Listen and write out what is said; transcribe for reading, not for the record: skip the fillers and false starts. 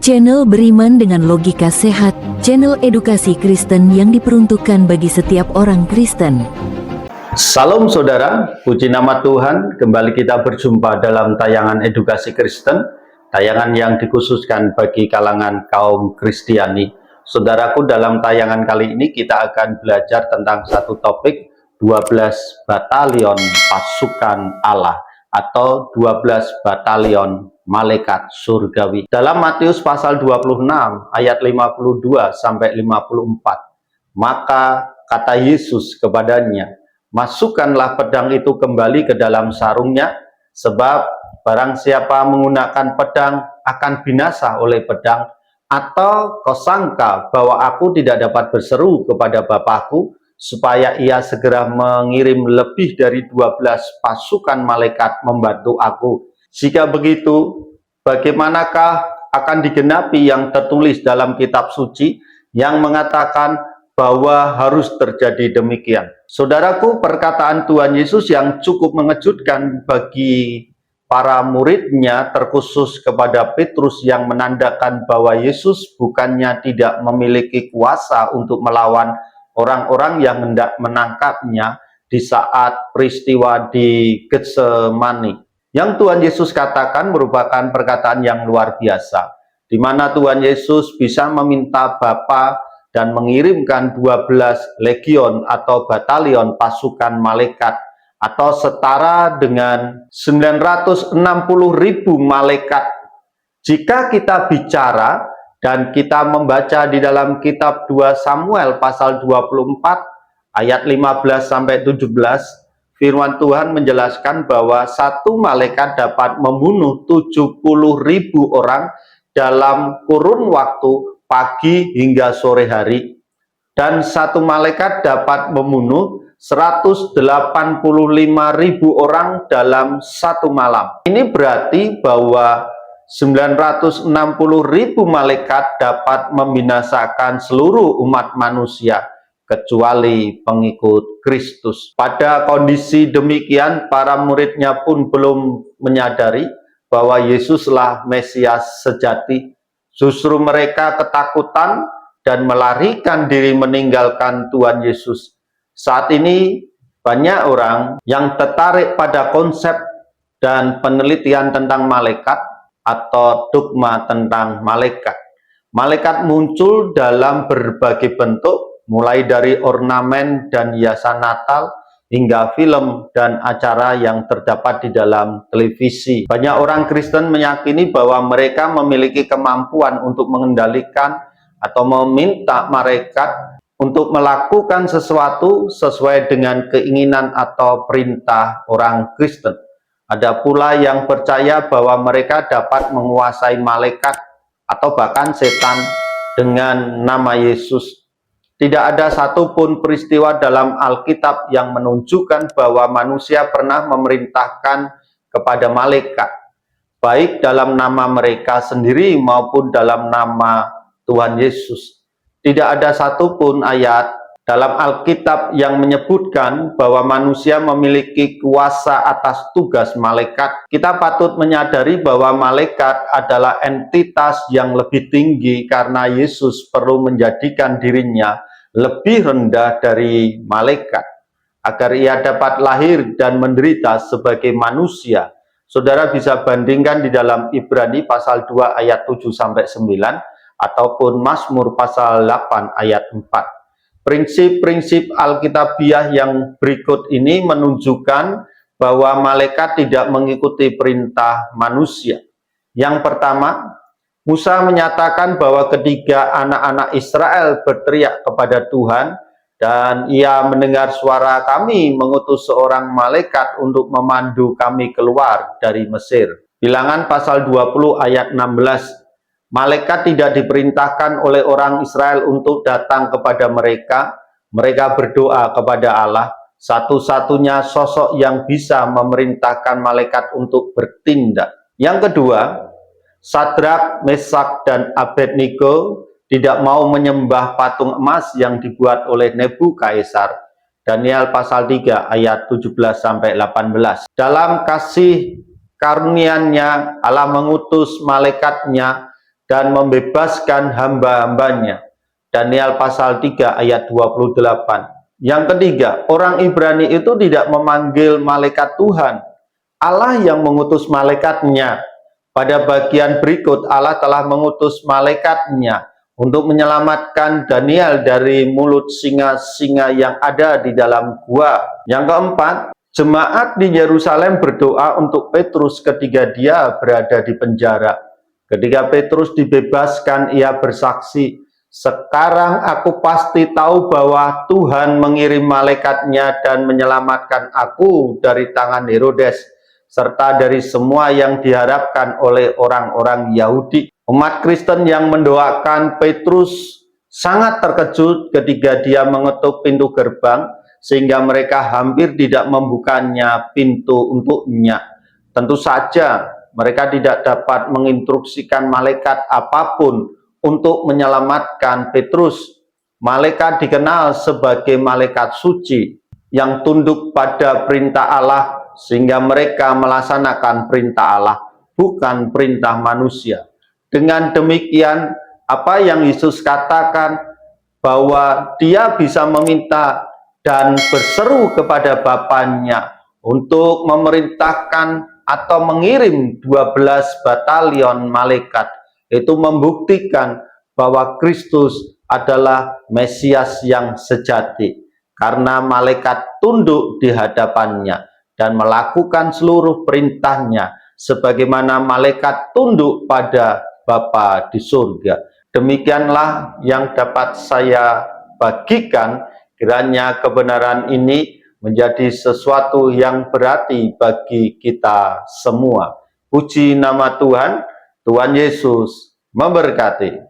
Channel beriman dengan logika sehat, channel edukasi Kristen yang diperuntukkan bagi setiap orang Kristen. Salam saudara, puji nama Tuhan, kembali kita berjumpa dalam tayangan edukasi Kristen, tayangan yang dikhususkan bagi kalangan kaum Kristiani. Saudaraku, dalam tayangan kali ini kita akan belajar tentang satu topik, 12 batalion pasukan Allah atau 12 batalion malaikat surgawi. Dalam Matius pasal 26 ayat 52 sampai 54, maka kata Yesus kepadanya, "Masukkanlah pedang itu kembali ke dalam sarungnya, sebab barang siapa menggunakan pedang akan binasa oleh pedang. Atau kau sangka bahwa aku tidak dapat berseru kepada Bapakku, supaya ia segera mengirim lebih dari 12 pasukan malaikat membantu aku? Jika begitu, bagaimanakah akan digenapi yang tertulis dalam kitab suci yang mengatakan bahwa harus terjadi demikian?" Saudaraku, perkataan Tuhan Yesus yang cukup mengejutkan bagi para muridnya, terkhusus kepada Petrus, yang menandakan bahwa Yesus bukannya tidak memiliki kuasa untuk melawan orang-orang yang hendak menangkapnya di saat peristiwa di Getsemani. Yang Tuhan Yesus katakan merupakan perkataan yang luar biasa, di mana Tuhan Yesus bisa meminta Bapa dan mengirimkan 12 legion atau batalion pasukan malaikat, atau setara dengan 960.000 malaikat. Jika kita bicara dan kita membaca di dalam kitab 2 Samuel pasal 24 ayat 15 sampai 17, firman Tuhan menjelaskan bahwa satu malaikat dapat membunuh 70.000 orang dalam kurun waktu pagi hingga sore hari, dan satu malaikat dapat membunuh 185.000 orang dalam satu malam. Ini berarti bahwa 960.000 malaikat dapat membinasakan seluruh umat manusia kecuali pengikut Kristus. Pada kondisi demikian, para muridnya pun belum menyadari bahwa Yesuslah Mesias sejati. Justru mereka ketakutan dan melarikan diri meninggalkan Tuhan Yesus. Saat ini banyak orang yang tertarik pada konsep dan penelitian tentang malaikat atau dogma tentang malaikat. Malaikat muncul dalam berbagai bentuk, mulai dari ornamen dan hiasan Natal hingga film dan acara yang terdapat di dalam televisi. Banyak orang Kristen meyakini bahwa mereka memiliki kemampuan untuk mengendalikan atau meminta malaikat untuk melakukan sesuatu sesuai dengan keinginan atau perintah orang Kristen. Ada pula yang percaya bahwa mereka dapat menguasai malaikat atau bahkan setan dengan nama Yesus. Tidak ada satupun peristiwa dalam Alkitab yang menunjukkan bahwa manusia pernah memerintahkan kepada malaikat, baik dalam nama mereka sendiri maupun dalam nama Tuhan Yesus. Tidak ada satupun ayat dalam Alkitab yang menyebutkan bahwa manusia memiliki kuasa atas tugas malaikat. Kita patut menyadari bahwa malaikat adalah entitas yang lebih tinggi karena Yesus perlu menjadikan dirinya lebih rendah dari malaikat agar ia dapat lahir dan menderita sebagai manusia. Saudara bisa bandingkan di dalam Ibrani pasal 2 ayat 7 sampai 9 ataupun Mazmur pasal 8 ayat 4. Prinsip-prinsip Alkitabiah yang berikut ini menunjukkan bahwa malaikat tidak mengikuti perintah manusia. Yang pertama, Musa menyatakan bahwa ketika anak-anak Israel berteriak kepada Tuhan dan ia mendengar suara kami mengutus seorang malaikat untuk memandu kami keluar dari Mesir. Bilangan pasal 20 ayat 16. Malaikat tidak diperintahkan oleh orang Israel untuk datang kepada mereka. Mereka berdoa kepada Allah, satu-satunya sosok yang bisa memerintahkan malaikat untuk bertindak. Yang kedua, Sadrak, Mesak, dan Abednego tidak mau menyembah patung emas yang dibuat oleh Nebukadnezar. Daniel pasal 3 ayat 17-18. Dalam kasih karunia-Nya, Allah mengutus malaikatnya dan membebaskan hamba-hambanya. Daniel pasal 3 ayat 28. Yang ketiga, orang Ibrani itu tidak memanggil malaikat Tuhan. Allah yang mengutus malaikatnya. Pada bagian berikut, Allah telah mengutus malaikatnya untuk menyelamatkan Daniel dari mulut singa-singa yang ada di dalam gua. Yang keempat, jemaat di Yerusalem berdoa untuk Petrus ketika dia berada di penjara. Ketika Petrus dibebaskan, ia bersaksi, "Sekarang aku pasti tahu bahwa Tuhan mengirim malaikatnya dan menyelamatkan aku dari tangan Herodes, serta dari semua yang diharapkan oleh orang-orang Yahudi." Umat Kristen yang mendoakan Petrus sangat terkejut ketika dia mengetuk pintu gerbang, sehingga mereka hampir tidak membukanya pintu untuknya. Tentu saja mereka tidak dapat menginstruksikan malaikat apapun untuk menyelamatkan Petrus. Malaikat dikenal sebagai malaikat suci yang tunduk pada perintah Allah, sehingga mereka melaksanakan perintah Allah, bukan perintah manusia. Dengan demikian, apa yang Yesus katakan bahwa dia bisa meminta dan berseru kepada Bapaknya untuk memerintahkan atau mengirim 12 batalion malaikat, itu membuktikan bahwa Kristus adalah Mesias yang sejati, karena malaikat tunduk di hadapannya dan melakukan seluruh perintahnya sebagaimana malaikat tunduk pada Bapa di surga. Demikianlah yang dapat saya bagikan. Kiranya kebenaran ini menjadi sesuatu yang berarti bagi kita semua. Puji nama Tuhan. Tuhan Yesus memberkati.